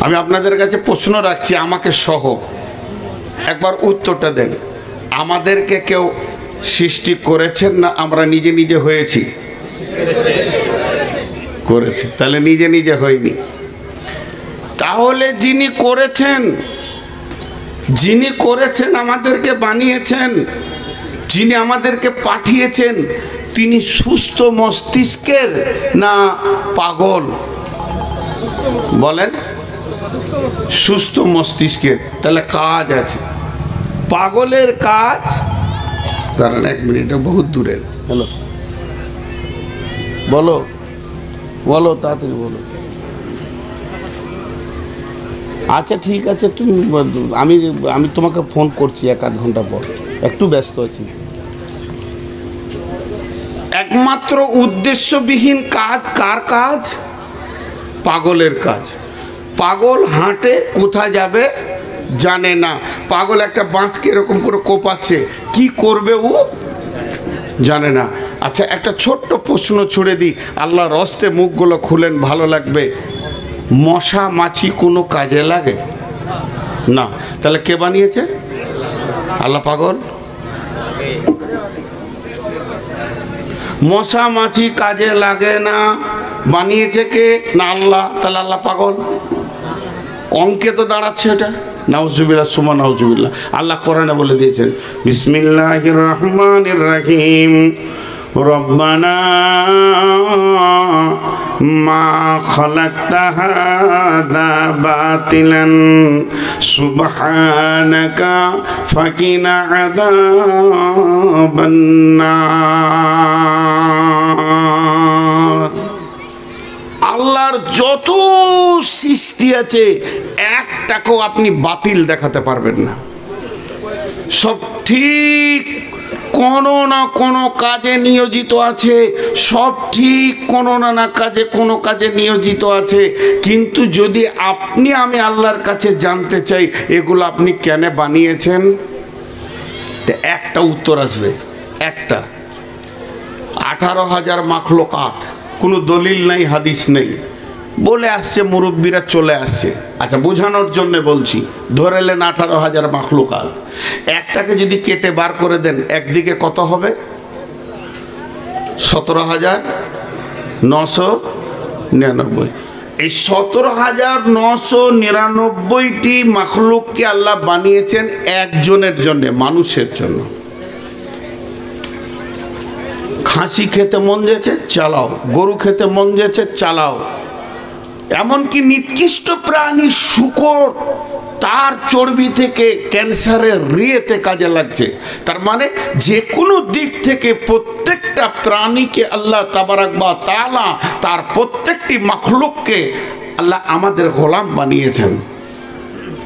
আমি আপনাদের কাছে প্রশ্ন রাখছি, আমাকে সহ একবার উত্তরটা দেন। আমাদেরকে কেউ সৃষ্টি করেছেন না আমরা নিজে নিজে হয়েছি? করেছে, তাহলে নিজে নিজে হয়নি। তাহলে যিনি করেছেন আমাদেরকে বানিয়েছেন, যিনি আমাদেরকে পাঠিয়েছেন, তিনি সুস্থ মস্তিষ্কের না পাগল? বলেন। সুস্থ মস্তিষ্কের। তাহলে কাজ আছে। পাগলের কাজ, কারণ 1 মিনিট বহুত দূরের। হ্যালো, বলো বলো, তাড়াতাড়ি বলো। আচ্ছা ঠিক আছে, তুমি আমি তোমাকে ফোন করছি 1-8 ঘন্টা পর, একটু ব্যস্ত আছি। একমাত্র উদ্দেশ্যবিহীন কাজ কার কাজ? পাগলের কাজ। পাগল হাঁটে, কোথায় যাবে জানে না। পাগল একটা বাঁশকে এরকম করে কোপাচ্ছে, কি করবে ও জানে না। আচ্ছা একটা ছোট্ট প্রশ্ন ছুড়ে দিই, আল্লাহর হস্তে মুখগুলো খুলেন, ভালো লাগবে। মশা মাছি কোনো কাজে লাগে না, তাহলে কে বানিয়েছে? আল্লাহ। পাগল? মশা মাছি কাজে লাগে না, বানিয়েছে কে? না আল্লাহ। তাহলে আল্লাহ পাগল? অঙ্কে তো দাঁড়াচ্ছে এটা। নাউজুবিল্লাহ সুমা নাউজুবিল্লাহ। আল্লাহ কোরআনে বলে দিয়েছেন, বিসমিল্লাহির রহমানির রহিম, রব্বানা মা খালাকতা হাযা বাতিলান সুবহানাকা ফাকিনা আযাবান নার। আল্লাহর যত সৃষ্টি আছে একটাকেও আপনি বাতিল দেখাতে পারবেন না। সব ঠিক, কোনো না কোনো কাজে নিয়োজিত আছে, সব ঠিক, কোনো না কোনো কাজে নিয়োজিত আছে। কিন্তু যদি আমি আল্লাহর কাছে জানতে চাই এগুলো আপনি কেন বানিয়েছেন, একটা উত্তর আসবে, একটা। 18,000 মাখলুকাত, কোনো দলিল নাই, হাদিস নেই, বলে আসছে, মুরব্বীরা চলে আসছে। আচ্ছা বোঝানোর জন্য বলছি, ধরে নেন 18,000 মাখলুকাত, একটাকে যদি কেটে বার করে দেন একদিকে কত হবে? 17,999। এই 17,999টি মাখলুককে আল্লাহ বানিয়েছেন একজনের জন্য, মানুষের জন্য। খাসি খেতে মন যেছে চালাও, গরু খেতে মন যেছে চালাও, এমনকি নিকৃষ্ট প্রাণী শূকর, তার চর্বি থেকে ক্যান্সারের রিয়েতে কাজে লাগছে। তার মানে যে কোনো দিক থেকে প্রত্যেকটা প্রাণীকে আল্লাহ তাবারাক ওয়া তাআলা তার প্রত্যেকটি মাখলুককে আল্লাহ আমাদের গোলাম বানিয়েছেন।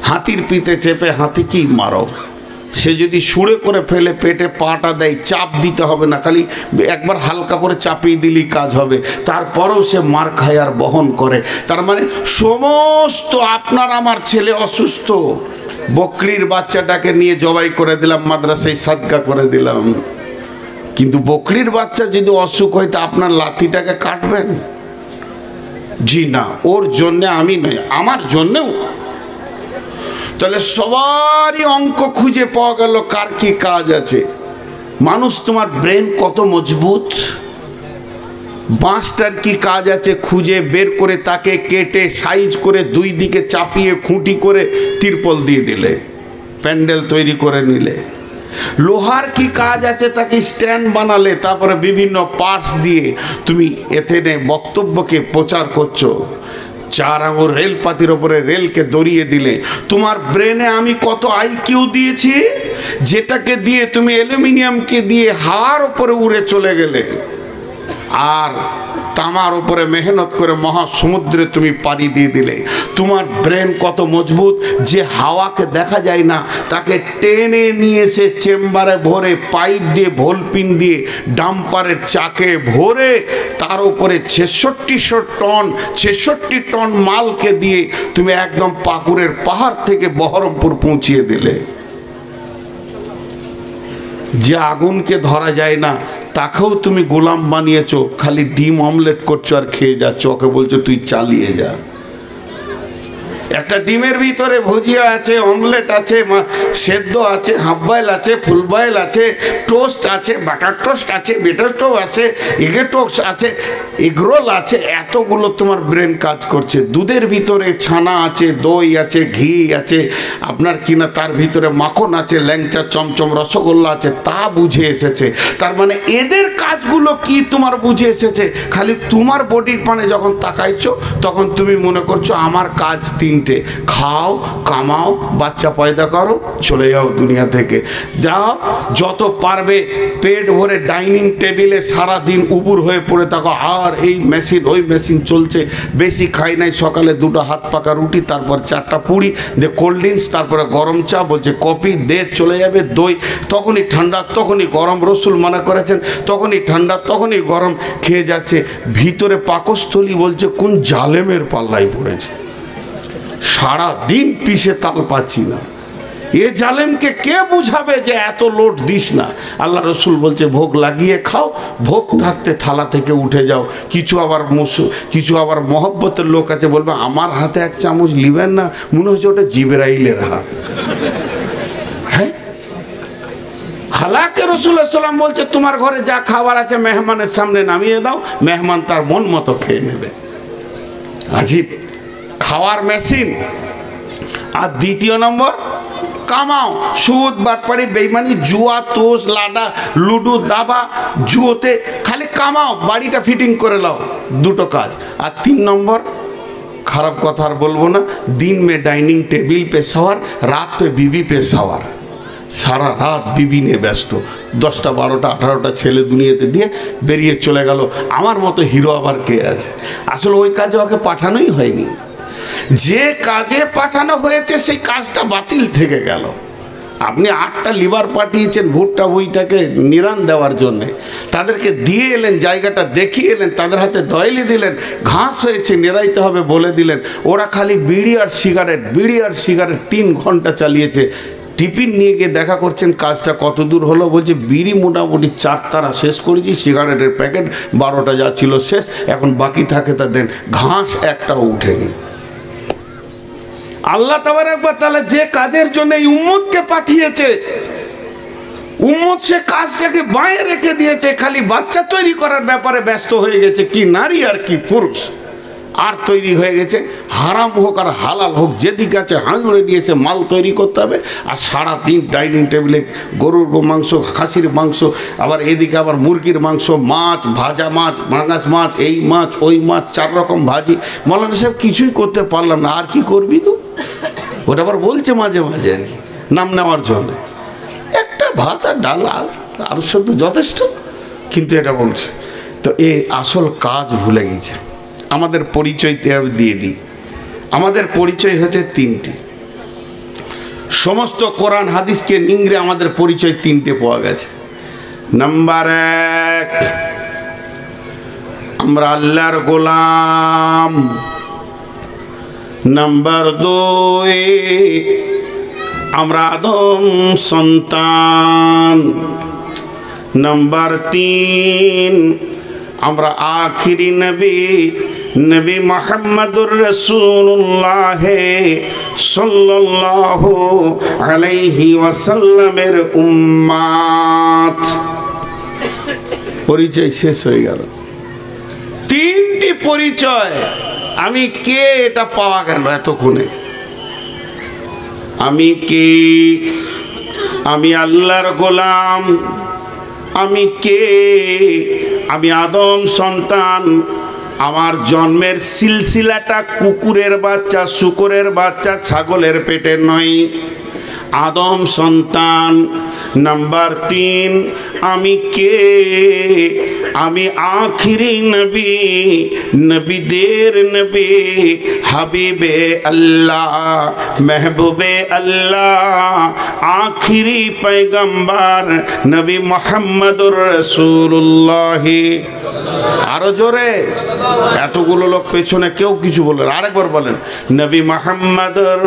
হাতির পিঠে চেপে হাতিকেই মারো, সে যদি সুড়ে করে ফেলে পেটে পাটা দেয়, চাপ দিতে হবে না, খালি একবার হালকা করে চাপিয়ে দিলেই কাজ হবে, তারপরেও সে মার খায় আর বহন করে। তার মানে সমস্ত, আপনার আমার ছেলে অসুস্থ, বকরির বাচ্চাটাকে নিয়ে জবাই করে দিলাম, মাদ্রাসায় সাদকা করে দিলাম, কিন্তু বকরির বাচ্চা যদি অসুখ হয় তা আপনার লাঠিটাকে কাটবেন? জি না, ওর জন্যে আমি নয়, আমার জন্যেও। তাহলে সবারই অঙ্ক খুঁজে পাওয়া গেল কার কি কাজ আছে। মানুষ, তোমার ব্রেন কত মজবুত, বাঁশটার কি কাজ আছে খুঁজে বের করে তাকে কেটে সাইজ করে দুই দিকে চাপিয়ে খুঁটি করে তিরপল দিয়ে দিলে, প্যান্ডেল তৈরি করে নিলে। লোহার কি কাজ আছে, তাকে স্ট্যান্ড বানালে, তারপরে বিভিন্ন পার্টস দিয়ে তুমি এতে বক্তব্যকে প্রচার করছো। 4 আঙুল রেলপাতির ওপরে রেলকে দড়িয়ে দিলে। তোমার ব্রেনে আমি কত আইকিউ দিয়েছি, যেটাকে দিয়ে তুমি অ্যালুমিনিয়ামকে দিয়ে হাওয়ার ওপরে উড়ে চলে গেলে, আর তামার ওপরে মেহনত করে মহাসমুদ্রে তুমি পাড়ি দিয়ে দিলে। তোমার ব্রেন কত মজবুত, যে হাওয়াকে দেখা যায় না তাকে টেনে নিয়ে এসে চেম্বারে ভরে, পাইপ দিয়ে ভোলপিন দিয়ে ডাম্পারের চাকে ভরে, তার উপরে 66 টন মালকে দিয়ে তুমি একদম পাকুড়ের পাহাড় থেকে বহরমপুর পৌঁছিয়ে দিলে। যে আগুনকে ধরা যায় না তাকেও তুমি গোলাম বানিয়েছো, খালি ডিম অমলেট করছো আর খেয়ে যাচ্ছ, ওকে বলছো তুই চালিয়ে যা। একটা ডিমের ভিতরে ভুজিয়া আছে, অমলেট আছে, সেদ্ধ আছে, হাফ বয়েল আছে, ফুল বয়েল আছে, টোস্ট আছে, বাটার টোস্ট আছে, বেটার টোস্ট আছে, এগে টোস্ট আছে, এগরোল আছে, এতগুলো তোমার ব্রেন কাজ করছে। দুধের ভিতরে ছানা আছে, দই আছে, ঘি আছে, আপনার কিনা তার ভিতরে মাখন আছে, ল্যাংচা, চমচম, রসগোল্লা আছে, তা বুঝে এসেছে। তার মানে এদের কাজগুলো কি তোমার বুঝে এসেছে। খালি তোমার বডির পানে যখন তাকাইছো তখন তুমি মনে করছো আমার কাজ তিনটে, খাও, কামাও, বাচ্চা পয়দা করো, চলে যাও দুনিয়া থেকে। যাও যত পারবে পেট ভরে ডাইনিং টেবিলে সারা দিন উপুর হয়ে পড়ে থাকো, আর এই মেশিন ওই মেশিন চলছে। বেশি খাই নাই, সকালে দুটো হাত পাকা রুটি, তারপর 4টা পুরি, দে কোল্ড ড্রিঙ্কস, তারপরে গরম চা, বলছে কফি দে, চলে যাবে দই, তখনই ঠান্ডা তখনই গরম, রসুল মানা করেছেন, তখনই ঠান্ডা তখনই গরম খেয়ে যাচ্ছে। ভিতরে পাকস্থলী বলছে কোন জালেমের পাল্লায় পড়েছে, সারা দিন পিষে তাল পাচ্ছি না। এ জালেমকে কে বুঝাবে যে এত লোট দিস না। আল্লাহ রসুল বলছে ভোগ লাগিয়ে খাও, ভোগ থাকতে থালা থেকে উঠে যাও। কিছু আবার মহব্বতের লোক আছে, বলবে আমার হাতে 1 চামচ লিবেন না, মনে হচ্ছে ওটা জিবরাইলের হাত। হ্যাঁ, হালাকে রাসূলুল্লাহ সাল্লাল্লাহু আলাইহি ওয়াসাল্লাম বলছে তোমার ঘরে যা খাবার আছে মেহমানের সামনে নামিয়ে দাও, মেহমান তার মন মতো খেয়ে নেবে। আজীব খাওয়ার মেশিন। আর দ্বিতীয় নম্বর, কামাও, সুদ, বাটপাড়ি, বেইমানি, জুয়া, তোষ, লাডা, লুডু, দাবা, জুয়োতে খালি কামাও, বাড়িটা ফিটিং করে নাও, দুটো কাজ। আর 3 নম্বর, খারাপ কথা আর বলবো না, দিন মে ডাইনিং টেবিল পে সওয়ার, রাত পে বিবি পে সওয়ার। সারা রাত বিবি নিয়ে ব্যস্ত, 10টা 12টা 18টা ছেলে দুনিয়াতে দিয়ে বেরিয়ে চলে গেল। আমার মতো হিরো আবার কে আছে? আসলে ওই কাজে ওকে পাঠানোই হয়নি। যে কাজে পাঠানো হয়েছে সেই কাজটা বাতিল থেকে গেল। আপনি 8টা লিভার পাঠিয়েছেন ভুট্টা বইটাকে নিরান দেওয়ার জন্যে, তাদেরকে দিয়ে এলেন, জায়গাটা দেখিয়ে এলেন, তাদের হাতে দয়েলি দিলেন, ঘাস হয়েছে নিরাইতে হবে বলে দিলেন। ওরা খালি বিড়ি আর সিগারেট 3 ঘন্টা চালিয়েছে। টিফিন নিয়ে গিয়ে দেখা করছেন কাজটা কত দূর হলো, বলছে বিড়ি মোটামুটি 4 তারা শেষ করেছি, সিগারেটের প্যাকেট 12টা যা ছিল শেষ, এখন বাকি থাকে তা দেন। ঘাস একটাও উঠেনি। আল্লাহ তাবারক ওয়া তাআলা যে কাজের জন্য এই উম্মতকে পাঠিয়েছে, উম্মত সে কাজটাকে বাঁয়ে রেখে দিয়েছে, খালি বাচ্চা তৈরি করার ব্যাপারে ব্যস্ত হয়ে গেছে। কি নারী আর কি পুরুষ, আর তৈরি হয়ে গেছে হারাম হোক আর হালাল হোক, যেদিকে আছে হাঁড়ে নিয়েছে মাল তৈরি করতে হবে। আর সারাদিন ডাইনিং টেবিলে গরুর মাংস, খাসির মাংস, আবার এদিকে আবার মুরগির মাংস, মাছ, ভাজা মাছ, ভাঙাস মাছ, এই মাছ ওই মাছ, 4 রকম ভাজি। মৌলানা সাহেব কিছুই করতে পারলাম না, আর কি করবি তো? ওটা আবার বলছে মাঝে মাঝে আর কি নাম নেওয়ার জন্যে, একটা ভাত আর ডাল আর সব যথেষ্ট, কিন্তু এটা বলছে। তো এ আসল কাজ ভুলে গেছে। আমাদের পরিচয় দিয়ে দিই। আমাদের পরিচয় হচ্ছে 3টি। সমস্ত কোরআন হাদিসকে নিংড়ে আমাদের পরিচয় 3টে পাওয়া গেছে। নাম্বার 1, আমরা আল্লাহর গোলাম। নাম্বার 2, আমরা আদম সন্তান। নাম্বার 3, আমরা আখিরি নবী মুহাম্মদুর রাসূলুল্লাহ সাল্লাল্লাহু আলাইহি ওয়াসাল্লামের উম্মত। পরিচয় শেষ হয়ে গেল। 3টি পরিচয়। আমি কে এটা পাওয়া গেল এতক্ষণে। আমি কে? আমি আল্লাহর গোলাম। আমি কে? আমি আদম সন্তান। আমার জন্মের সিলসিলাটা কুকুরের বাচ্চা, শূকরের বাচ্চা, ছাগলের পেটে নয়। আদম সন্তান। নাম্বার 3, আমি কে? আমি আখিরি নবী, নবীদের নবী, হাবিবে আল্লাহ, মেহবুবে আল্লাহ, আখিরি পয়গম্বর নবী মুহাম্মদুর রাসূলুল্লাহ। আরো জোরে। এতগুলো লোক পেছনে কেউ কিছু বলেন, আরেকবার বলেন, নবী মুহাম্মদুর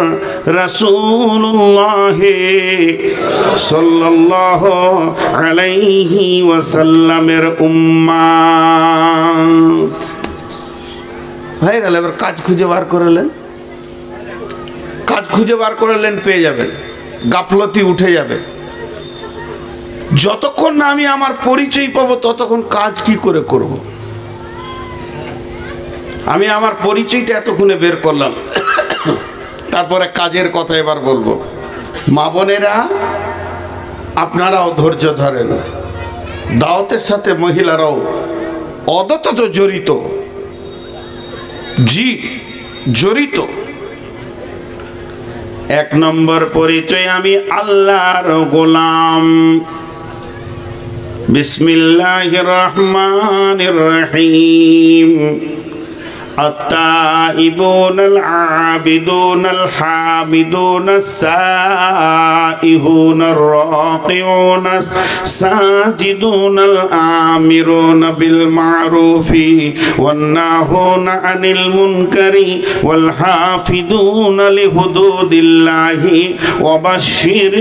রাসূলুল্লাহ সাল্লাল্লাহু আলাইহি ওয়াসাল্লামের উম্মত। হয়ে গেল। এবার কাজ খুঁজে বার করলেন। কাজ খুঁজে বার করলেন পেয়ে যাবেন, গাফলতি উঠে যাবে। যতক্ষণ না আমি আমার পরিচয় পাবো ততক্ষণ কাজ কি করে করব। আমি আমার পরিচয়টা এতক্ষণে বের করলাম, তারপরে কাজের কথা এবার বলবো। মা বোনেরা আপনারাও ধৈর্য ধরেন, দাওয়াতের সাথে মহিলারাও অদতত জড়িত, জি জড়িত। এক নম্বর পরিচয়, আমি আল্লাহর গোলাম। বিসমিল্লাহির রহমানির রহিম। التائبون العابدون الحامدون السائحون الراكعون الساجدون الآمرون بالمعروف والناهون عن المنكر والحافظون لحدود الله وبشر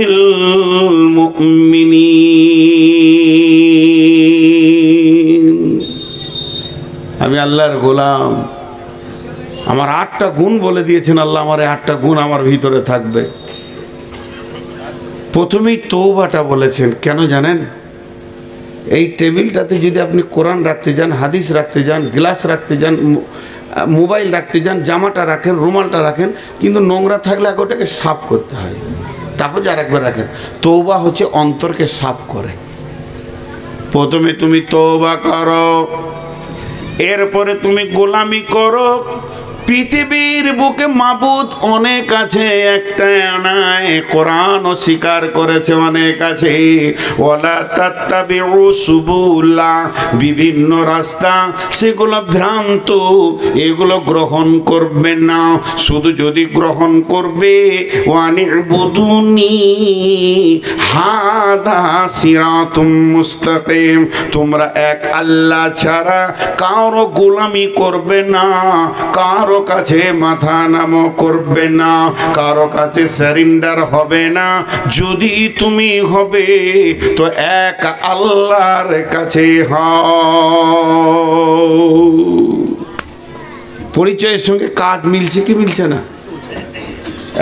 المؤمنين। আমি আল্লাহর গোলাম। আমার 8টা গুণ বলে দিয়েছেন আল্লাহ, আমার 8টা গুণ আমার ভিতরে থাকবে। প্রথমেই তওবাটা বলেছেন, কেন জানেন? এই টেবিলটাতে যদি আপনি কোরআন রাখতে যান, হাদিস রাখতে যান, গ্লাস রাখতে যান, মোবাইল রাখতে যান, জামাটা রাখেন, রুমালটা রাখেন, কিন্তু নোংরা থাকলে আগে ওটাকে সাফ করতে হয়, তারপর যার একবার রাখেন। তওবা হচ্ছে অন্তরকে সাফ করে। প্রথমে তুমি তওবা করো, এরপরে তুমি গোলামি করো। পৃথিবীর বুকে মাবুদ অনেক আছে, একটা নাই। কোরআনও স্বীকার করেছে অনেক আছে। ওয়ালা তাত্তাবিউ সুবুলা, বিভিন্ন রাস্তা, সেগুলো ভ্রান্ত, এগুলো গ্রহণ করবে না। শুধু যদি গ্রহণ করবে, ওয়ানিবুদুনি হাদা সিরাতুম মুস্তাকিম, তোমরা এক আল্লাহ ছাড়া কারো গোলামি করবে না, কারো কাছে মাথা নামো করবে না, কারো কাছে সারেন্ডার হবে না। যদি তুমি হবে তো এক আল্লাহর কাছে হও। পরিচয়ের সঙ্গে কাজ মিলছে কি মিলছে না?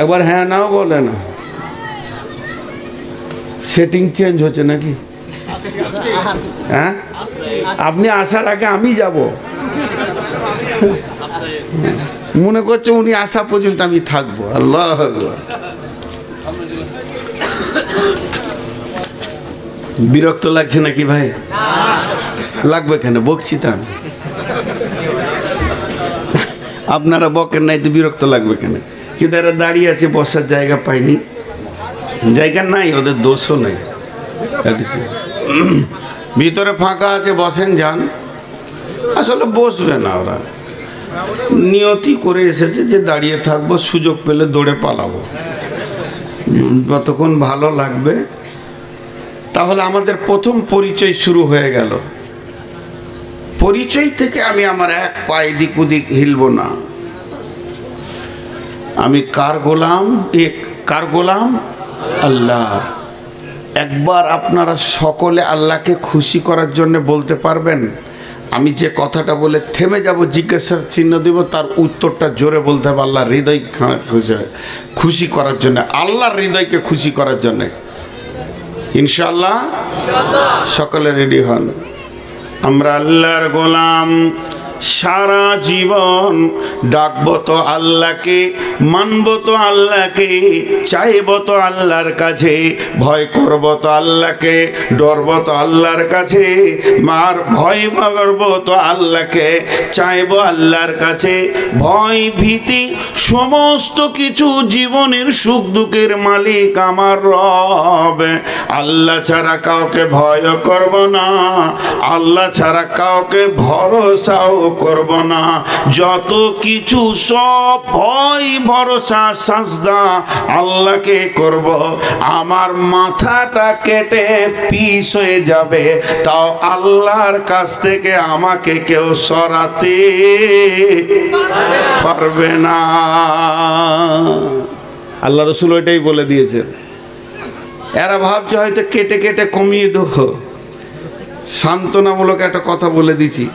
একবার হ্যাঁ নাও বলে না। সেটিং চেঞ্জ হচ্ছে নাকি? হ্যাঁ, আপনি আসার আগে আমি যাব। মনে করছে উনি আসা পর্যন্ত আমি থাকবো। আল্লাহ বিরক্ত লাগছে নাকি ভাই? লাগবে কেন? বকছি তো আমি। আপনারা বকেন নাই তো বিরক্ত লাগবে কেন? কিন্তু এরা দাঁড়িয়ে আছে, বসার জায়গা পায়নি। জায়গা নাই, ওদের দোষও নাই। ভিতরে ফাঁকা আছে, বসেন যান। আসলে বসবে না, ওরা নিয়তি করে এসেছে যে দাঁড়িয়ে থাকবো, সুযোগ পেলে দৌড়ে পালাবো, যতক্ষণ ভালো লাগবে। তাহলে আমাদের প্রথম পরিচয় শুরু হয়ে গেল। পরিচয় থেকে আমি আমার এক পায়ে দিক ওদিক হিলব না। আমি কার গোলাম? কার গোলাম? আল্লাহর। একবার আপনারা সকলে আল্লাহকে খুশি করার জন্য বলতে পারবেন? আমি যে কথাটা বলে থেমে যাব, জিজ্ঞাসার চিহ্ন দেব, তার উত্তরটা জোরে বলতে হবে। আল্লাহর হৃদয় খুশি করার জন্য, আল্লাহর হৃদয়কে খুশি করার জন্য। ইনশাআল্লাহ সকলে রেডি হন। আমরা আল্লাহর গোলাম। সারা জীবন ডাকবো তো আল্লাহকে, মানবো তো আল্লাহকে, চাইবো তো আল্লাহর কাছে, ভয় করবো তো আল্লাহকে, ডরবো তো আল্লাহর কাছে, মার ভয় করবো তো আল্লাহকে, চাইবো আল্লাহর কাছে। ভয় ভীতি সমস্ত কিছু, জীবনের সুখ দুঃখের মালিক আমার রব। আল্লাহ ছাড়া কাউকে ভয় করব না, আল্লাহ ছাড়া কাউকে ভরসাও করব না। যত কিছু সব ভয় ভরসা সাজদা আল্লাহকে করব। আমার মাথাটা কেটে পিস হয়ে যাবে, তাও আল্লাহর কাছ থেকে আমাকে কেউ সরাতে পারবে না। আল্লাহ রসুল ওইটাই বলে দিয়েছেন। এরা ভাবছে হয়তো কেটে কেটে কমিয়ে দেবো, সান্ত্বনামূলক একটা কথা বলে দিচ্ছি।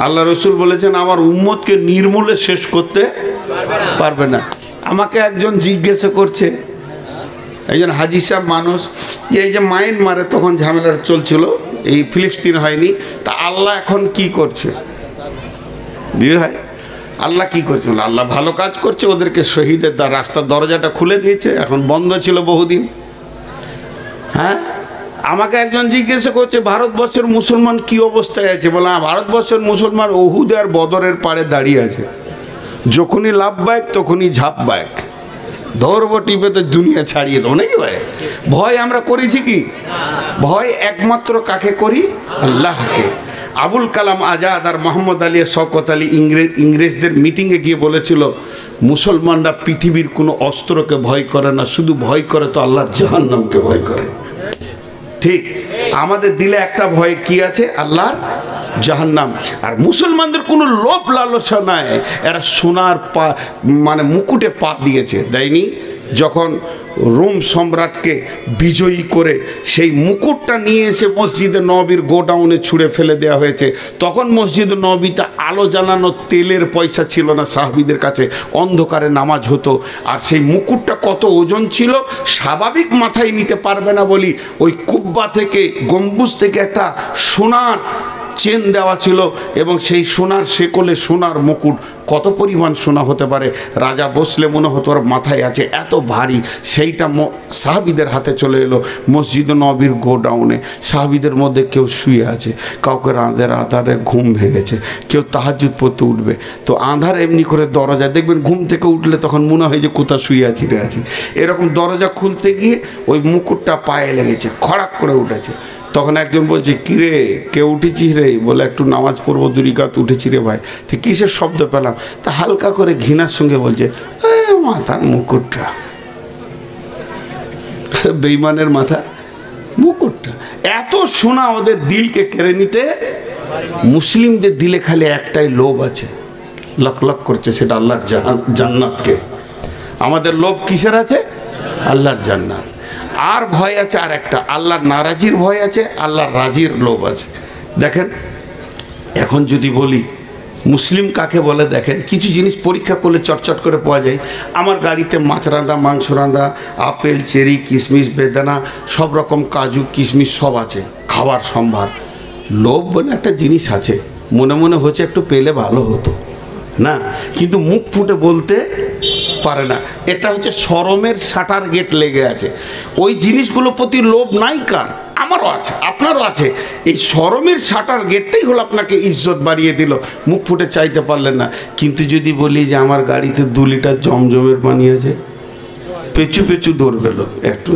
আল্লাহ রসুল বলেছেন আমার উম্মতকে নির্মূলে শেষ করতে পারবে না। আমাকে একজন জিজ্ঞাসা করছে, একজন হাজি সাহেব মানুষ, যে এই যে মায়ানমারে তখন ঝামেলা চলছিল, এই ফিলিস্তিন হয়নি, তা আল্লাহ এখন কি করছে? দিদি ভাই, আল্লাহ কি করছে? আল্লাহ ভালো কাজ করছে, ওদেরকে শহীদের রাস্তার দরজাটা খুলে দিয়েছে, এখন বন্ধ ছিল বহুদিন। হ্যাঁ, আমাকে একজন জিজ্ঞাসা করছে ভারতবর্ষের মুসলমান কি অবস্থায় আছে? বলে ভারতবর্ষের মুসলমান উহুদ আর বদরের পাড়ে দাঁড়িয়ে আছে, যখনই লাভ বাইক তখনই ঝাঁপ বাইক, ধরবো টিপে তো দুনিয়া ছাড়িয়ে দেবো নাকি ভাই? ভয় আমরা করেছি কি? ভয় একমাত্র কাকে করি? আল্লাহকে। আবুল কালাম আজাদ আর মোহাম্মদ আলী শওকত আলী ইংরেজদের মিটিংয়ে গিয়ে বলেছিল, মুসলমানরা পৃথিবীর কোনো অস্ত্রকে ভয় করে না, শুধু ভয় করে তো আল্লাহর জাহান্নামকে ভয় করে। ঠিক, আমাদের দিলে একটা ভয় কি আছে? আল্লাহর জাহান্নাম। আর মুসলমানদের কোনো লোভ লালসা নাই, এরা সোনার পা মানে মুকুটে পা দিয়েছে, দেয়নি? যখন রোম সম্রাটকে বিজয়ী করে সেই মুকুটটা নিয়ে এসে মসজিদে নববীর গোডাউনে ছুঁড়ে ফেলে দেওয়া হয়েছে, তখন মসজিদে নববীতে আলো জ্বালানো তেলের পয়সা ছিল না সাহাবীদের কাছে, অন্ধকারে নামাজ হতো। আর সেই মুকুটটা কত ওজন ছিল, স্বাভাবিক মাথায় নিতে পারবে না বলি ওই কুব্বা থেকে, গম্বুজ থেকে একটা সোনার চেন দেওয়া ছিল, এবং সেই সোনার শেকলে সোনার মুকুট। কত পরিমাণ সোনা হতে পারে? রাজা বসলে মনে হতো ওর মাথায় আছে, এত ভারী। সেইটা সাহাবীদের হাতে চলে এলো মসজিদ নববীর গোডাউনে। সাহাবীদের মধ্যে কেউ শুয়ে আছে, কাউকে রাঁধের আধারে ঘুম ভেঙেছে, কেউ তাহাজ্জুদ পড়তে উঠবে, তো আঁধার এমনি করে দরজা দেখবেন, ঘুম থেকে উঠলে তখন মনে হয় যে কোথাও শুয়ে আছি রে আছি, এরকম দরজা খুলতে গিয়ে ওই মুকুটটা পায়ে লেগেছে, খড়াক করে উঠেছে। তখন একজন বলছে, কিরে কে উঠেছিস রে? বলে একটু নামাজ পড়বো, 2 রাকাত উঠেছি রে ভাই। তো কিসের শব্দ পেলাম? তা হালকা করে ঘৃণার সঙ্গে বলছে, মাথার মুকুটটা, বেঈমানের মাথার মুকুটটা। এত সোনা ওদের দিলকে কেড়ে নিতে। মুসলিমদের দিলে খালি একটাই লোভ আছে, লক লক করছে, সেটা আল্লাহর জান্নাতকে। আমাদের লোভ কিসের আছে? আল্লাহর জান্নাত। আর ভয় আছে আর একটা, আল্লাহর নারাজির ভয় আছে, আল্লাহর রাজির লোভ আছে। দেখেন, এখন যদি বলি মুসলিম কাকে বলে, দেখেন কিছু জিনিস পরীক্ষা করলে চটচট করে পাওয়া যায়। আমার গাড়িতে মাছ রাঁধা, মাংস রাঁধা, আপেল, চেরি, কিশমিশ, বেদানা, সব রকম কাজু কিশমিশ সব আছে, খাবার সম্ভার। লোভ বলে একটা জিনিস আছে, মনে মনে হচ্ছে একটু পেলে ভালো হতো না, কিন্তু মুখ ফুটে বলতে পারে না। এটা হচ্ছে শরমের শাটার গেট লেগে আছে। ওই জিনিসগুলোর প্রতি লোভ নাই কার? আমারও আছে, আপনারও আছে। এই শরমের শাটার গেটটাই হলো আপনাকে ইজ্জত বাড়িয়ে দিল, মুখ ফুটে চাইতে পারলেন না। কিন্তু যদি বলি যে আমার গাড়িতে 2 লিটার জমজমের পানি আছে, পেছু পেছু দৌড়বে লোক, একটু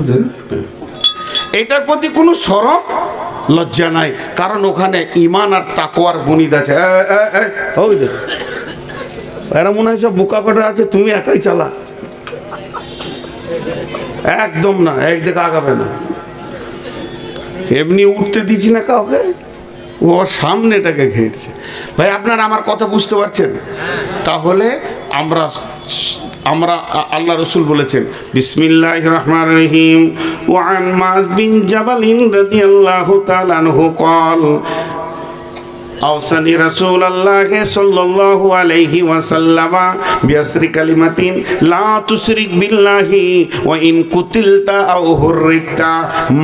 এটার প্রতি কোনো শরম লজ্জা নাই, কারণ ওখানে ঈমান আর তাকওয়ার বুনিদ আছে। ওই দেখ, এরা মনে হয় সব বোকা কাটা আছে, তুমি একাই চালা, একদম না, একদিকে আগাবে না। এমনি উঠতে দিচ্ছি না কাউকে, ও সামনেটাকে ঘেরছে। ভাই আপনারা আমার কথা বুঝতে পারছেন? তাহলে আমরা আল্লাহ রসুল বলেছেন, বিসমিল্লাহির রহমানির রহিম, ওয়ান মুআয বিন জাবাল রাদিয়াল্লাহু তাআলা আনহু ক্বাল আওসানি রাসূলুল্লাহ সাল্লাল্লাহু আলাইহি ওয়াসাল্লাম বিআসরি কালিমাতিন লা তুশরিক বিল্লাহি ওয়া ইন কুতিলতা আও হুররিকতা।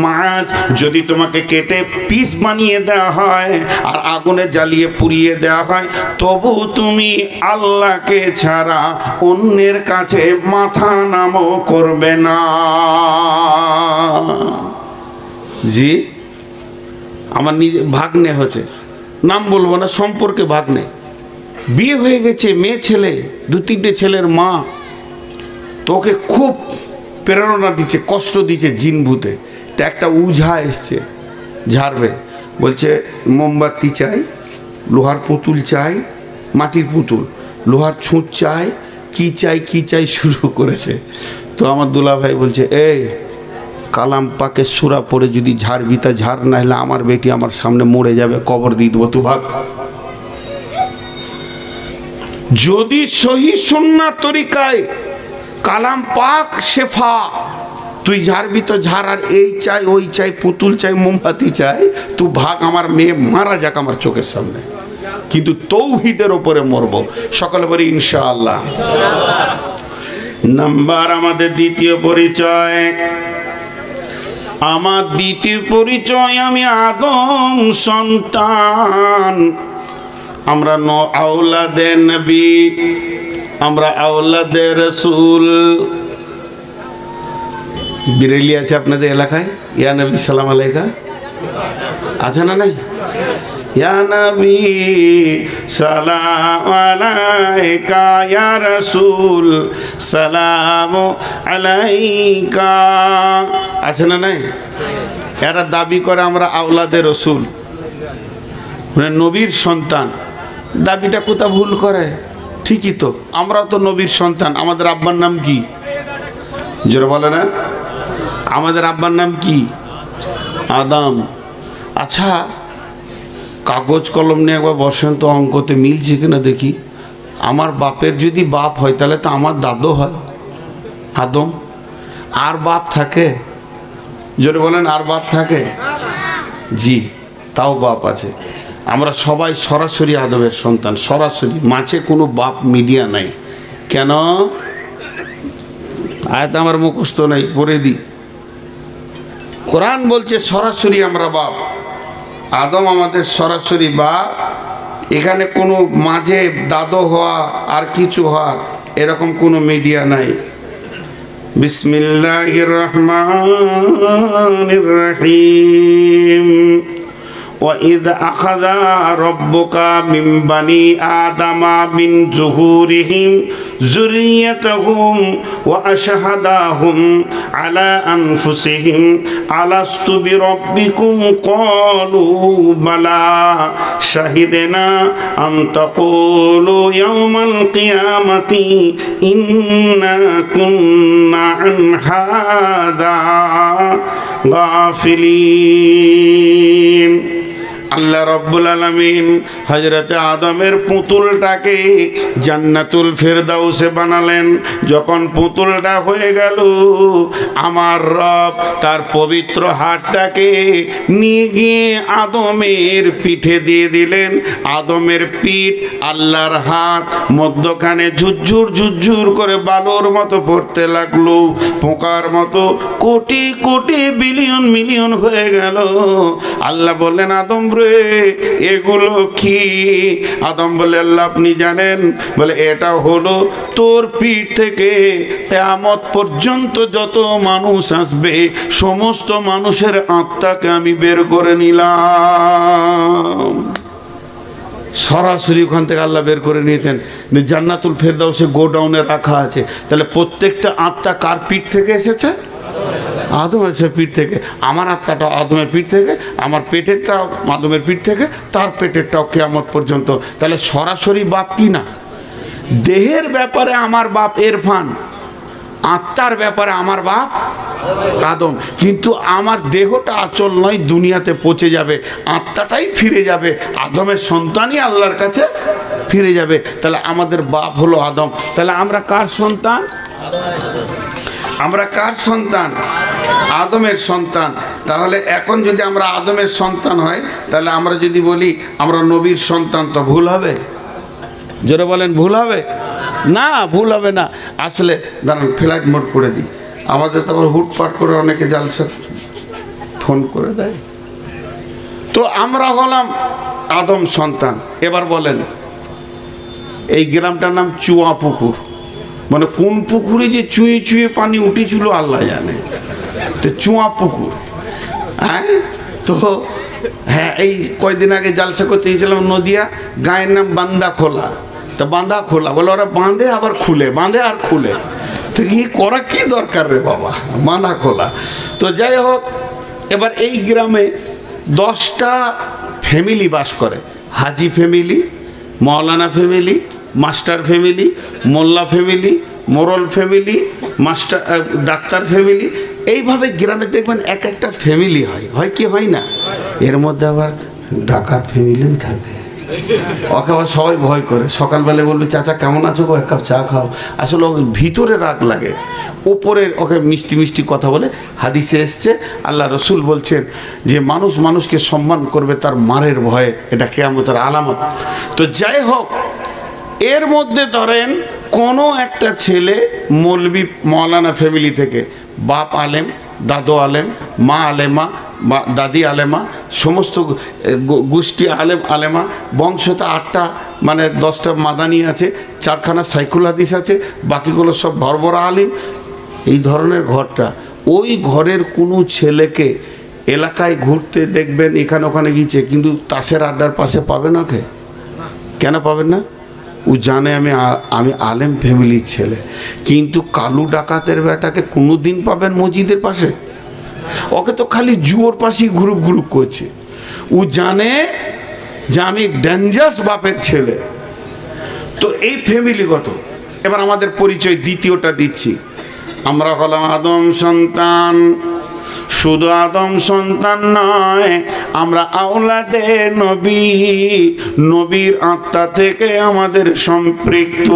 মাছ, যদি তোমাকে কেটে পিস বানিয়ে দেওয়া হয় আর আগুনে জ্বালিয়ে পুড়িয়ে দেওয়া হয়, তবু তুমি আল্লাহকে ছাড়া অন্যের কাছে মাথা নামও করবে না। জি, আমার নিজে ভাগ্নে হচ্ছে, নাম বলবো না, সম্পর্কে ভাগ্নে, বিয়ে হয়ে গেছে, মেয়ে ছেলে, 2-3টে ছেলের মা, তোকে খুব প্রেরণা দিচ্ছে, কষ্ট দিচ্ছে জিন ভূতে। তা একটা উঝা এসছে ঝাড়বে, বলছে মোমবাতি চাই, লোহার পুতুল চাই, মাটির পুতুল, লোহার ছুঁচ চাই, কি চাই শুরু করেছে। তো আমার দুলা ভাই বলছে, এই কালাম পাকে সূরা পড়ে যদি ঝাড়বি তা ঝাড়, না হলে আমার বেটি আমার সামনে মরে যাবে, কবর দিয়ে দেবো, তুই ভাগ। যদি সহি সুন্নাহ তরিকায় কালাম পাক শেফা, তুই ঝাড়বি তো ঝাড়, আর এই চাই ওই চাই, পুতুল চাই, মোমবাতি চাই, তুই ভাগ, আমার মেয়ে মারা যাক আমার চোখের সামনে, কিন্তু তৌহিদের ওপরে মরব। সকলে বলি ইনশাআল্লাহ। নাম্বার আমাদের দ্বিতীয় পরিচয়, আমার দ্বিতীয় পরিচয়, আমি আদম সন্তান। আমরা আওলাদে নবী, আমরা আওলাদে রসুল। বিরেলি আছে আপনাদের এলাকায়? ইয়া নবী সালাম আলাইকা আছে না? নাই? ইয়া নবী সালাম আলাইকা, ইয়া রাসূল সালাম আলাইকা আছে না? নাই? এরা দাবি করে আমরা আওলাদে রসুল, মানে নবীর সন্তান। দাবিটা কোথা ভুল করে? ঠিকই তো, আমরাও তো নবীর সন্তান। আমাদের আব্বার নাম কি? জোরে বলে না? আমাদের আব্বার নাম কি? আদম। আচ্ছা, কাগজ কলম নিয়ে একবার বসেন তো, অঙ্কতে মিলছে কিনা দেখি। আমার বাপের যদি বাপ হয় তাহলে তো আমার দাদু হয় আদম। আর বাপ থাকে? জোরে বলেন, আর বাপ থাকে? জি, তাও বাপ আছে। আমরা সবাই সরাসরি আদমের সন্তান, সরাসরি, মাঝে কোনো বাপ মিডিয়া নাই। কেন? আয়াত আমার মুখস্থ নাই, পড়ে দিই। কোরআন বলছে সরাসরি আমরা বাপ। আদম আমাদের সরাসরি বাপ। এখানে কোনো মাঝে দাদু হওয়া আর কিছু হওয়ার এরকম কোনো মিডিয়া নাই। বিসমিল্লাহির রহমানির রহিম। وَإِذْ أَخَذَ رَبُّكَ مِنْ بَنِي آدَمَ مِنْ ظُهُورِهِمْ ذُرِّيَّتَهُمْ وَأَشْهَدَهُمْ عَلَى أَنفُسِهِمْ أَلَسْتُ بِرَبِّكُمْ قَالُوا بَلَى شَهِدْنَا أَنْ تَقُولُوا يَوْمَ الْقِيَامَةِ إِنَّا كُنَّا عَنْ هَذَا غَافِلِينَ। আল্লাহ রব্বুল আলামিন হযরতে আদমের পুতুলটাকে জান্নাতুল ফেরদাউসে বানালেন। যখন পুতুলটা হয়ে গেল, আমার রব তার পবিত্র হাতটাকে নিয়ে গিয়ে আদমের পিঠে দিয়ে দিলেন। আদমের পিঠ, আল্লাহর হাত, মধ্যখানে ঝুরঝুর ঝুরঝুর করে বালুর মতো পড়তে লাগলো, পোকার মতো কোটি কোটি বিলিয়ন মিলিয়ন হয়ে গেল। আল্লাহ বললেন, আদম এগুলো কি? আদম বলে, আল্লাহ আপনি জানেন। বলে, এটা হলো তোর পিঠ থেকে কিয়ামত পর্যন্ত যত মানুষ আসবে সমস্ত মানুষের আত্মাকে আমি বের করে নিলাম। সরাসরি ওখান থেকে আল্লাহ বের করে নিয়েছেন। জান্নাতুল ফেরদাউসে গোডাউনে রাখা আছে। তাহলে প্রত্যেকটা আত্মা কার পিঠ থেকে এসেছে? আদমের পিঠ থেকে। আমার আত্মাটা আদমের পিঠ থেকে, আমার পেটেরটাও আদমের পিঠ থেকে, তার পেটেরটাও কিয়ামত পর্যন্ত। তাহলে সরাসরি বাপ কি না? দেহের ব্যাপারে আমার বাপ ইরফান, আত্মার ব্যাপারে আমার বাপ আদম। কিন্তু আমার দেহটা আচল নয়, দুনিয়াতে পচে যাবে, আত্মাটাই ফিরে যাবে, আদমের সন্তানই আল্লাহর কাছে ফিরে যাবে। তাহলে আমাদের বাপ হলো আদম। তাহলে আমরা কার সন্তান? আমরা কার সন্তান? আদমের সন্তান। তাহলে এখন যদি আমরা আদমের সন্তান হয়, তাহলে আমরা যদি বলি আমরা নবীর সন্তান, তো ভুল হবে? জোরে বলেন, ভুল হবে না? ভুল হবে না। আসলে দাঁড়ান, ফ্লাইট মোড করে দিই। আমাদের তো আবার হুটপাট করে অনেকে জালসা ফোন করে দেয়। তো আমরা হলাম আদম সন্তান। এবার বলেন, এই গ্রামটার নাম চুয়া পুকুর। মানে কোন পুকুরে যে চুঁয়ে চুঁয়ে পানি উঠেছিল আল্লাহ জানে। তো চুয়া পুকুর, হ্যাঁ। তো হ্যাঁ, এই কয়দিন আগে জালসা করতে গিয়েছিলাম নদিয়া, গায়ের নাম বান্দা খোলা। তো বাঁধা খোলা বলে, ওরা বাঁধে আবার খুলে, বাঁধে আর খুলে। তো কি করা কি দরকার রে বাবা, বাঁধা খোলা। তো যাই হোক, এবার এই গ্রামে 10টা ফ্যামিলি বাস করে। হাজি ফ্যামিলি, মৌলানা ফ্যামিলি, মাস্টার ফ্যামিলি, মোল্লা ফ্যামিলি, মোরল ফ্যামিলি, মাস্টার ডাক্তার ফ্যামিলি। এইভাবে গ্রামে দেখবেন এক একটা ফ্যামিলি হয়। হয় কি হয় না? এর মধ্যে আবার ডাকাত ফ্যামিলিও থাকে। ওকে আবার সবাই ভয় করে। সকালবেলা বললো, চাচা কেমন আছো গো, এক কাপ চা খাও। আসলে ওকে ভিতরে রাগ লাগে, উপরে ওকে মিষ্টি মিষ্টি কথা বলে। হাদিসে এসছে, আল্লাহ রসুল বলছেন যে মানুষ মানুষকে সম্মান করবে তার মারের ভয়ে, এটা কিয়ামতের আলামত। তো যাই হোক, এর মধ্যে ধরেন কোনো একটা ছেলে মৌলবি মৌলানা ফ্যামিলি থেকে, বাপ আলেম, দাদু আলেম, মা আলেমা, দাদি আলেমা, সমস্ত গোষ্ঠী আলেম আলেমা, বংশতে 8টা মানে 10টা মাদানি আছে, 4খানা সাইকুল হাদিস আছে, বাকিগুলো সব ভরভরা আলিম। এই ধরনের ঘরটা, ওই ঘরের কোনো ছেলেকে এলাকায় ঘুরতে দেখবেন এখানে ওখানে গিয়েছে, কিন্তু তাসের আড্ডার পাশে পাবেন ওকে? কেন পাবেন না? ও জানে আমি আলেম ফ্যামিলির ছেলে। কিন্তু কালু ডাকাতের বেটাকে কোনো দিন পাবেন মসজিদের পাশে? ওকে তো খালি জুয়োর পাশেই ঘুরুক ঘুরুক করছে। ও জানে যে আমি ডেঞ্জারাস বাপের ছেলে। তো এই ফ্যামিলিগত। এবার আমাদের পরিচয় দ্বিতীয়টা দিচ্ছি। আমরা হলাম আদম সন্তান। শুধু আদম সন্তান নয়, আমরা আওলাদে নবী, নবীর আত্মা থেকে আমাদের সম্পৃক্ত।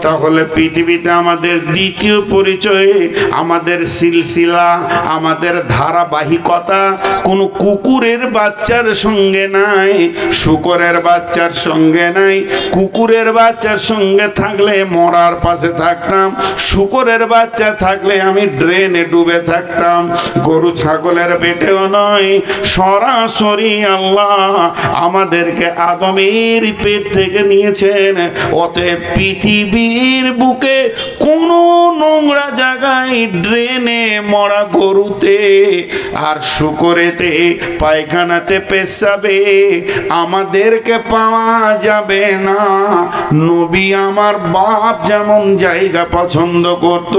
তাহলে পৃথিবীতে আমাদের দ্বিতীয় পরিচয়, আমাদের সিলসিলা, আমাদের ধারাবাহিকতা কোনো কুকুরের বাচ্চার সঙ্গে নাই, শূকরের বাচ্চার সঙ্গে নাই। কুকুরের বাচ্চার সঙ্গে থাকলে মরার পাশে থাকতাম, শূকরের বাচ্চা থাকলে আমি ড্রেনে ডুবে থাকতাম। গরু ছাগলের পেটেও নয়, সরাসরি আল্লাহ আমাদেরকে আদমের পেট থেকে নিয়েছেন। অতএব পৃথিবীর বুকে কোনো নোংরা জায়গায়, ড্রেনে, মরা গরুতে আর শুকরেতে, পায়খানাতে, পেশাবে আমাদেরকে পাওয়া যাবে না। নবী আমার বাপ যেমন জায়গা পছন্দ করত,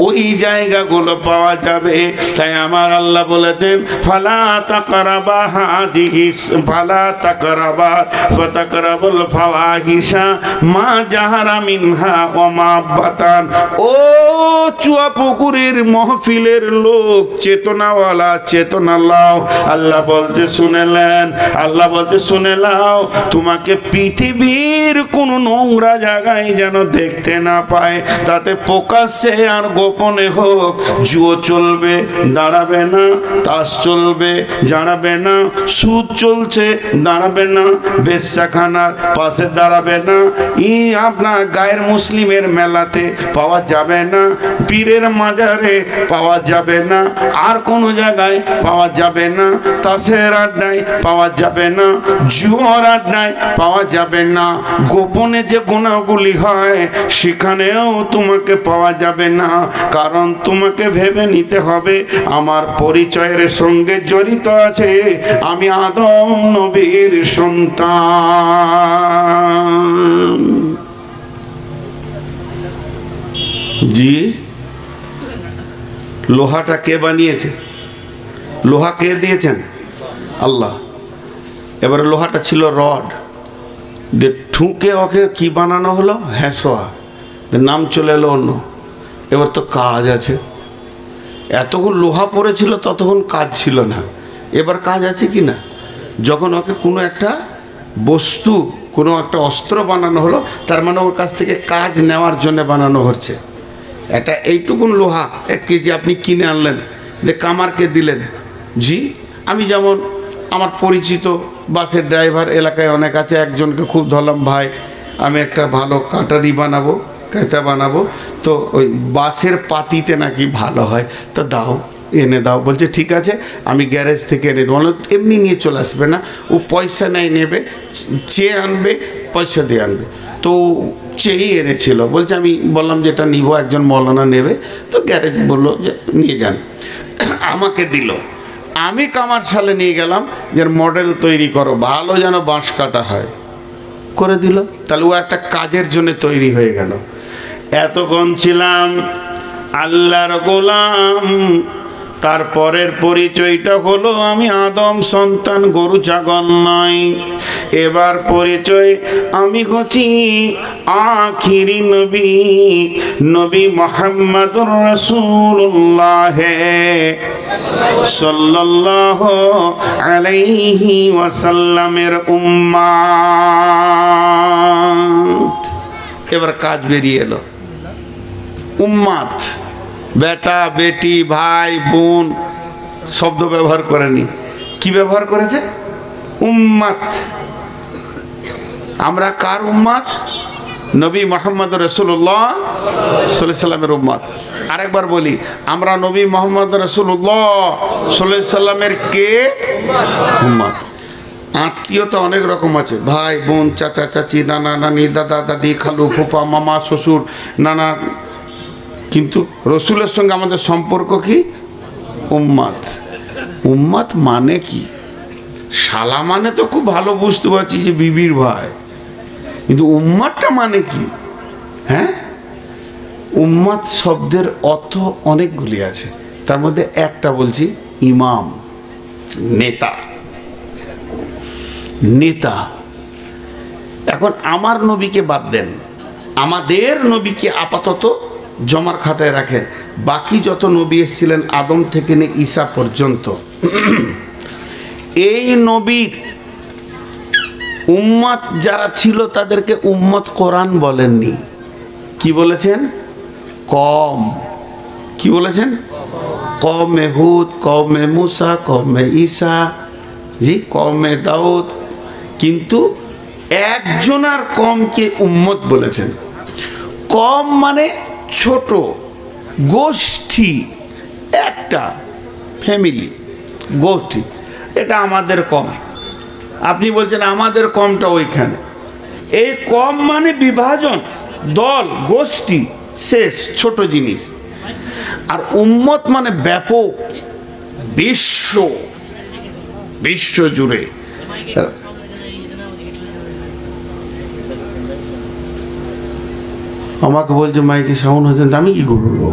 ওই জায়গাগুলো পাওয়া যাবে। তাই আমার আল্লাহ বলেছেন, ফালা তাকরাবা হাযিহি, ফালা তাকরাবা ফাতাকরাবুল ফাওয়াহিশা মা জাহারা মিনহা ওয়া মা বাতান। ও চুয়াপুকুরের মহফিলের লোক, চেতনাওয়ালা, চেতনা লাও। আল্লাহ বলতে শুনেলেন, আল্লাহ বলতে শুনে লাও, তোমাকে পৃথিবীর কোন নোংরা জায়গায় যেন দেখতে না পায়। তাতে প্রকাশ্যে আর গোপনে হোক, জুয়ো চলবে, দাঁড়াবে না, তাস চলবে, দাঁড়াবে না, সুদ চলছে, দাঁড়াবে না, বেশ্যাখানার পাশে দাঁড়াবে না, আপনার গায়ের মুসলিমের মেলাতে পাওয়া যাবে না, পীরের মাজারে পাওয়া যাবে না, আর কোনো জায়গায় পাওয়া যাবে না, তাসের আড্ডায় পাওয়া যাবে না, জুয়ার আড্ডায় পাওয়া যাবে না। গোপনে যে গুনাহগুলি হয় সেখানেও তোমাকে পাওয়া যাবে না। কারণ তোমাকে ভেবে নিতে হবে আমার পরিচয়ের সঙ্গে জড়িত আছে, আমি আদম নবীর সন্তান। জি, লোহাটা কে বানিয়েছে? লোহা কে দিয়েছেন? আল্লাহ। এবারে লোহাটা ছিল রড, ঠুকে ওকে কি বানানো হলো? হ্যাঁসোয়া, নাম চলে এলো অন্য। এবার তো কাজ আছে। এতক্ষণ লোহা পড়েছিল, ততক্ষণ কাজ ছিল না। এবার কাজ আছে কি না? যখন ওকে কোনো একটা বস্তু, কোনো একটা অস্ত্র বানানো হলো, তার মানে ওর কাছ থেকে কাজ নেওয়ার জন্য বানানো হচ্ছে। এটা এইটুকুন লোহা 1 কেজি আপনি কিনে আনলেন, যে কামারকে দিলেন। জি, আমি যেমন আমার পরিচিত বাসের ড্রাইভার এলাকায় অনেক আছে, একজনকে খুব ধরলাম, ভাই আমি একটা ভালো কাটারি বানাবো, কাঁথা বানাবো, তো ওই বাসের পাতিতে নাকি ভালো হয়, তো দাও, এনে দাও। বলছে ঠিক আছে, আমি গ্যারেজ থেকে এনে দেবো। এমনি নিয়ে চলে আসবে না, ও পয়সা নেবে, চেয়ে আনবে, পয়সা দিয়ে আনবে। তো চেয়েই এনেছিল। বলছে আমি বললাম যে এটা নিব, একজন মৌলানা নেবে, তো গ্যারেজ বললো যে নিয়ে যান। আমাকে দিল, আমি কামার সালে নিয়ে গেলাম যে মডেল তৈরি করো, ভালো যেন বাঁশ কাটা হয়, করে দিল। তাহলে ও একটা কাজের জন্য তৈরি হয়ে গেল। এতক্ষণ ছিলাম আল্লাহর গোলাম, তারপরের পরিচয়টা হলো আমি আদম সন্তান, গরু ছাগল নয়। এবার পরিচয়, আমি হচ্ছি আখিরি নবী, নবী মুহাম্মদুর রাসূলুল্লাহ সাল্লাল্লাহু আলাইহি ওয়াসাল্লামের উম্মাত। এবার কাজ বেরিয়ে এলো। উম্মাত, বেটা বেটি, ভাই বোন শব্দ ব্যবহার করেনি, কি ব্যবহার করেছে? উম্মাত। আমরা কার উম্মাত? নবী মুহাম্মদ রাসূলুল্লাহ সাল্লাল্লাহু আলাইহি সাল্লামের উম্মত। আরেকবার বলি, আমরা নবী মুহাম্মদ রাসূলুল্লাহ সাল্লাল্লাহু আলাইহি সাল্লামের কে উম্মত। আত্মীয়তা অনেক রকম আছে, ভাই বোন, চাচা চাচি, নানা নানি, দাদা দাদি, খালু ফুফা, মামা শ্বশুর, নানা। কিন্তু রসুলের সঙ্গে আমাদের সম্পর্ক কি? উম্মত। উম্মত মানে কি? শালা মানে তো খুব ভালো বুঝতে পারছি যে বিবির ভাই, কিন্তু উম্মতটা মানে কি? হ্যাঁ, উম্মত শব্দের অর্থ অনেকগুলি আছে, তার মধ্যে একটা বলছি, ইমাম, নেতা। নেতা। এখন আমার নবীকে বাদ দেন, আমাদের নবীকে আপাতত জমার খাতায় রাখেন। বাকি যত নবী এসেছিলেন আদম থেকে নিয়ে ঈসা পর্যন্ত, এই নবীর উম্মত যারা ছিল তাদেরকে উম্মত কোরআন বলেননি। কি বলেছেন? কম। কি বলেছেন? কওমে হুদ, কওমে মুসা, কওমে ঈসা, জি, কওমে দাউদ। কিন্তু একজনার কমকে উম্মত বলেছেন। কম মানে ছোট গোষ্ঠী, একটা ফ্যামিলি, গোষ্ঠী। এটা আমাদের কম। আপনি বলছেন আমাদের কমটা ওইখানে। এই কম মানে বিভাজন, দল, গোষ্ঠী, শেষ, ছোট জিনিস। আর উম্মত মানে ব্যাপক, বিশ্ব, বিশ্ব জুড়ে। আমাকে বলছে মাইকে সাউন্ড হচ্ছে, আমি কি করবো?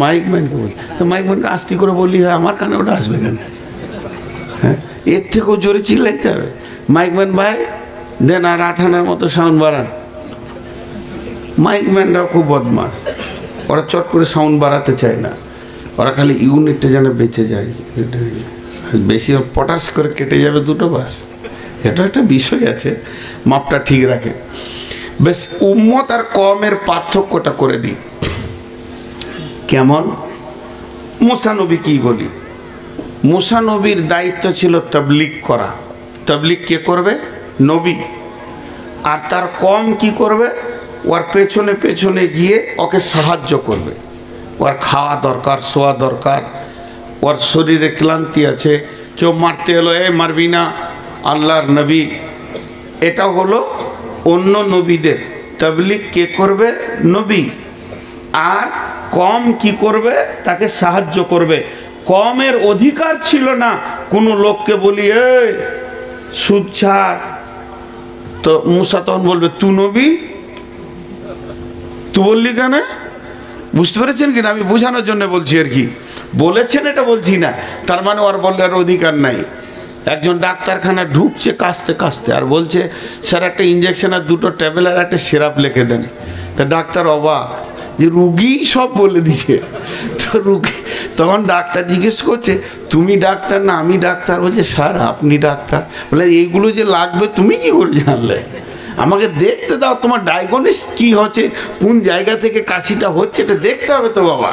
মাইক ম্যানকে বলছি, তো মাইক ম্যানকে আস্তে করে বললি হয়, আমার কানে ওটা আসবে কেন? হ্যাঁ, এর থেকেও জোরে চিল্লাইতে হবে। মাইক ম্যান ভাই দেন আর 8 আনার মতো সাউন্ড বাড়ান। মাইক ম্যানরাও খুব বদমাস, ওরা চট করে সাউন্ড বাড়াতে চায় না, ওরা খালি ইউনিটটা যেন বেঁচে যায়, বেশি পটাশ করে কেটে যাবে দুটো, বাস। এটা একটা বিষয় আছে, মাপটা ঠিক রাখে। বেশ, উম্মত আর কমের পার্থক্যটা করে দিই। কেমন? মুসা নবী কি বলি? মুসা নবীর দায়িত্ব ছিল তাবলীগ করা। তাবলীগ কে করবে? নবী। আর তার কম কি করবে? ওর পেছনে পেছনে গিয়ে ওকে সাহায্য করবে। ওর খাওয়া দরকার, শোয়া দরকার, ওর শরীরে ক্লান্তি আছে, কেউ মারতে এলো, এ মারবি না, আল্লাহর নবী। এটা হলো অন্য নবীদের। তাবলীগ কে করবে? নবী। আর কম কি করবে? তাকে সাহায্য করবে। কমের অধিকার ছিল না কোনো লোককে বলি এই সুদ ছাড়, তো মুসা তখন বলবে তু নবী, তু বললি কেন? বুঝতে পেরেছেন কিনা? আমি বোঝানোর জন্য বলছি আর কি, বলেছেন এটা বলছি না। তার মানে ওর বলার অধিকার নাই। একজন ডাক্তারখানা ঢুকছে কাশতে কাশতে, আর বলছে স্যার একটা ইঞ্জেকশন আর 2টো ট্যাবলেট আর একটা সিরাপ লিখে দেন। তা ডাক্তার অবাক যে রুগী সব বলে দিছে। তো রুগী তখন ডাক্তার জিজ্ঞেস করছে তুমি ডাক্তার না আমি ডাক্তার? বলছে স্যার আপনি ডাক্তার। বলে এইগুলো যে লাগবে তুমি কি করে জানলে? আমাকে দেখতে দাও, তোমার ডায়াগনোসিস কি হচ্ছে, কোন জায়গা থেকে কাশিটা হচ্ছে, এটা দেখতে হবে তো বাবা।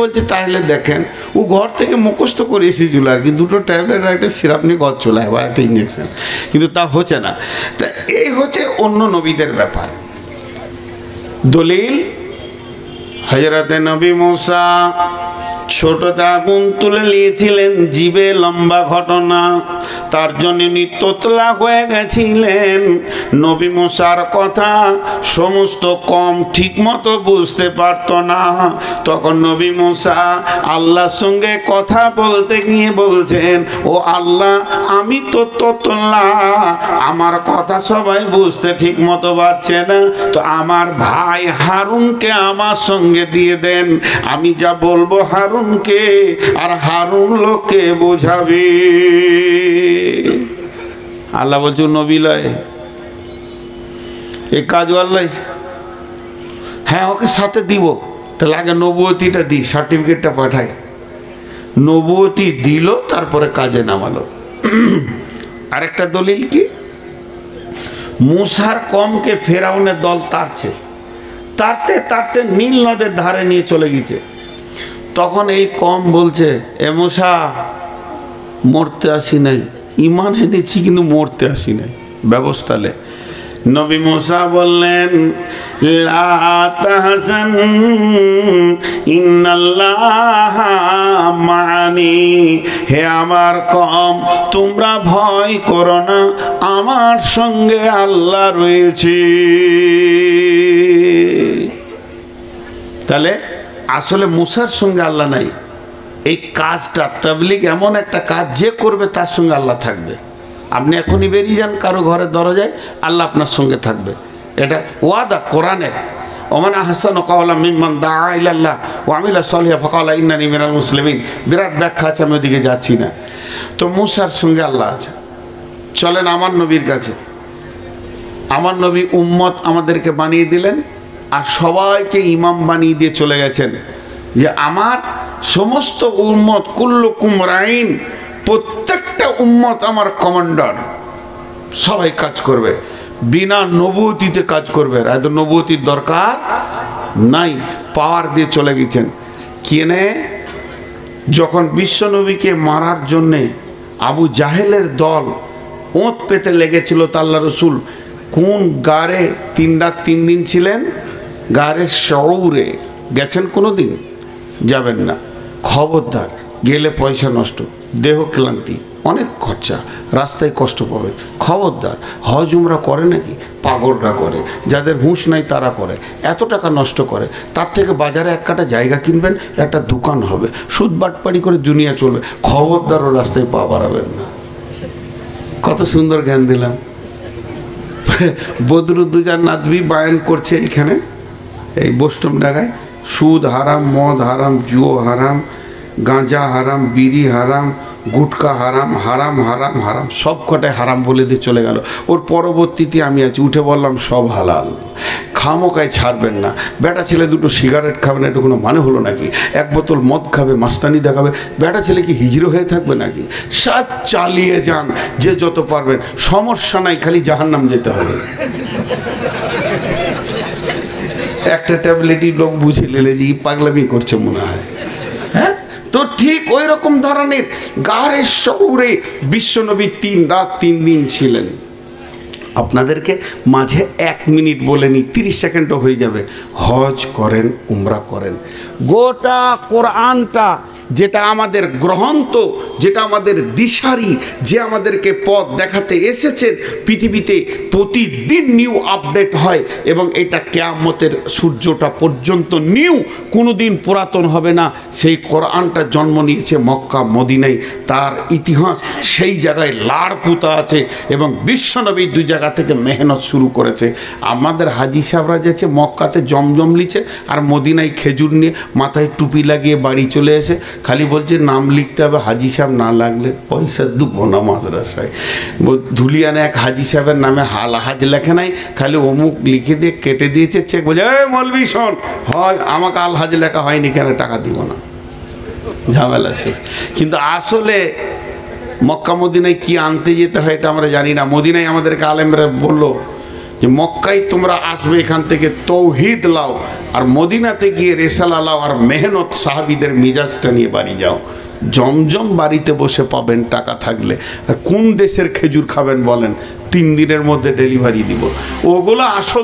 বলছে তাহলে দেখেন, ও ঘর থেকে মুখস্থ করে এসেছিল আর কি, 2টো ট্যাবলেট আর একটা সিরাপ নিয়ে ঘর চলে আবার একটা ইঞ্জেকশন, কিন্তু তা হচ্ছে না। তা এই হচ্ছে অন্য নবীদের ব্যাপার। দলিল হযরতে নবী মুসা ছোটতে আগুন তুলে নিয়েছিলেন, জীবে লম্বা ঘটনা, তার জন্য তোতলা হয়ে গেছিলেন। নবী মুসার কথা সমস্ত কম ঠিক মতো বুঝতে পারত না। তখন নবী মুসা আল্লাহর সঙ্গে কথা বলতে গিয়ে বলছেন, ও আল্লাহ আমি তো তোতলা, আমার কথা সবাই বুঝতে ঠিক মতো পারছে না, তো আমার ভাই হারুনকে আমার সঙ্গে দিয়ে দেন, আমি যা বলবো হারুনকে, আর হারুন লোককে বোঝাবে। আল্লাহ বলছে নবী লয়, এই কাজ আল্লাহ, হ্যাঁ ওকে সাথে দিব, তাহলে আগে নবুয়তিটা দিই, সার্টিফিকেটটা পাঠাই। নবুয়তি দিল, তারপরে কাজে নামালো। আরেকটা দলিল কি, মুসার কমকে ফেরাউনের দল তাড়ছে, তাড়তে তাড়তে নীল নদের ধারে নিয়ে চলে গেছে। তখন এই কম বলছে, এ মুসা মরতে আসি নাই, ইমান এনেছি কিন্তু মরতে আসি নাই, ব্যবস্থা লে। নবী মুসা বললেন লা তাহজান ইন্নাল্লাহা মা'আনি, হে আমার কওম তোমরা ভয় করো না, আমার সঙ্গে আল্লাহ রয়েছে। তাহলে আসলে মুসার সঙ্গে আল্লাহ নাই। এই কাজটা তাবলীগ এমন একটা কাজ, যে করবে তার সঙ্গে আল্লাহ থাকবে। আপনি এখনই বেরিয়ে যান কারো ঘরের দরজায়, আল্লাহ আপনার সঙ্গে থাকবে। এটা ওয়াদা কোরআনের। ওমান আহসানু কাওলাম মিম্মান দাআ ইলাল্লাহ ওয়া আমিলা সালিহান ফাকালা ইন্নানি মিনাল মুসলিমিন। বিরাট ব্যাখ্যা আছে, আমি ওদিকে যাচ্ছি না। তো মুসার সঙ্গে আল্লাহ আছে। চলেন আমার নবীর কাছে। আমার নবী উম্মত আমাদেরকে বানিয়ে দিলেন, আর সবাইকে ইমাম বানিয়ে দিয়ে চলে গেছেন যে আমার সমস্ত উম্মত কুল্লুকুম রাইন, প্রত্যেকটা উম্মত আমার কমান্ডার, সবাই কাজ করবে, বিনা নবুয়তিতে কাজ করবে। এত নবুয়তির দরকার নাই, পাওয়ার দিয়ে চলে গেছেন। কেনে যখন বিশ্বনবীকে মারার জন্যে আবু জাহেলের দল ওঁত পেতে লেগেছিল, তা আল্লাহ রসুল কোন গারে 3 রাত 3 দিন ছিলেন? গারে শউরে গেছেন? কোনো দিন যাবেন না, খবরদার। গেলে পয়সা নষ্ট, দেহ ক্লান্তি, অনেক খরচা, রাস্তায় কষ্ট পাবেন, খবরদার। হজ উমরা করে নাকি? পাগলরা করে, যাদের হুঁশ নাই তারা করে, এত টাকা নষ্ট করে। তার থেকে বাজারে এক কাটা জায়গা কিনবেন, একটা দোকান হবে, সুদ বাটপাড়ি করে দুনিয়া চলবে, খবরদার ও রাস্তায় পা বাড়াবেন না। কত সুন্দর জ্ঞান দিলাম। বদরুদ্দোজা নাদভি বায়ান করছে এখানে, এই বোস্টম ডাগায়, সুদ হারাম, মদ হারাম, জুয়ো হারাম, গাঁজা হারাম, বিড়ি হারাম, গুটকা হারাম, হারাম হারাম হারাম, সব কটায় হারাম বলে দিয়ে চলে গেল। ওর পরবর্তীতে আমি আছি, উঠে বললাম সব হালাল, খামোকায় ছাড়বেন না। বেটা ছেলে দুটো সিগারেট খাবে না, এটা কোনো মানে হলো নাকি? এক বোতল মদ খাবে, মাস্তানি দেখাবে, বেটা ছেলে কি হিজড়ো হয়ে থাকবে নাকি? সাত চালিয়ে যান, যে যত পারবেন, সমস্যা নাই, খালি জাহান্নাম যেতে হবে। একটা ট্যাবলেটই লোক বুঝে নিলে যে পাগলামি করছে মনে হয়। হ্যাঁ, তো ঠিক ওই রকম ধরনের গারে শউরে বিশ্বনবী 3 রাত 3 দিন ছিলেন। আপনাদেরকে মাঝে 1 মিনিট বলে নি, 30 সেকেন্ডও হয়ে যাবে। হজ করেন, উমরা করেন, গোটা কোরআনটা যেটা আমাদের গ্রন্থ, যেটা আমাদের দিশারি, যে আমাদেরকে পথ দেখাতে এসেছেন, পৃথিবীতে প্রতিদিন নিউ আপডেট হয়, এবং এটা কিয়ামতের সূর্যটা পর্যন্ত নিউ, কোনো দিন পুরাতন হবে না। সেই কোরআনটা জন্ম নিয়েছে মক্কা মদিনায়, তার ইতিহাস সেই জায়গায় লাড়পুতা আছে, এবং বিশ্বনবী 2 জায়গা থেকে মেহনত শুরু করেছে। আমাদের হাজি সাহেবরা যেছে মক্কাতে জমজম লিছে, আর মদিনায় খেজুর নিয়ে মাথায় টুপি লাগিয়ে বাড়ি চলে এসে খালি বলছে নাম লিখতে হবে, হাজি সাহেব না লাগলে পয়সা দেবো না মাদ্রাসায়। ধুলিয়ানে এক হাজি সাহেবের নামে হাজ লেখে নাই, খালি অমুক লিখে দিয়ে কেটে দিয়েছে চেক, বলছে এই মৌলভি শোন, হয় আমাকে আল হাজ লেখা হয়নি, কেন টাকা দিব না, ঝামেলা শেষ। কিন্তু আসলে মক্কা মদিনায় কি আনতে যেতে হয় এটা আমরা জানি না। মদিনায় আমাদেরকে আলেমরা বললো যে মক্কায় তোমরা আসবে, এখান থেকে তৌহিদ লাও, আর মদিনাতে গিয়ে রেসালা লাও, আর মেহনত সাহাবীদের মিজাজটা নিয়ে বাড়ি যাও। জমজম বাড়িতে বসে পাবেন টাকা থাকলে। আর কোন দেশের খেজুর খাবেন বলেন? 3 দিনের মধ্যে ডেলিভারি দিব। ওগুলো আসল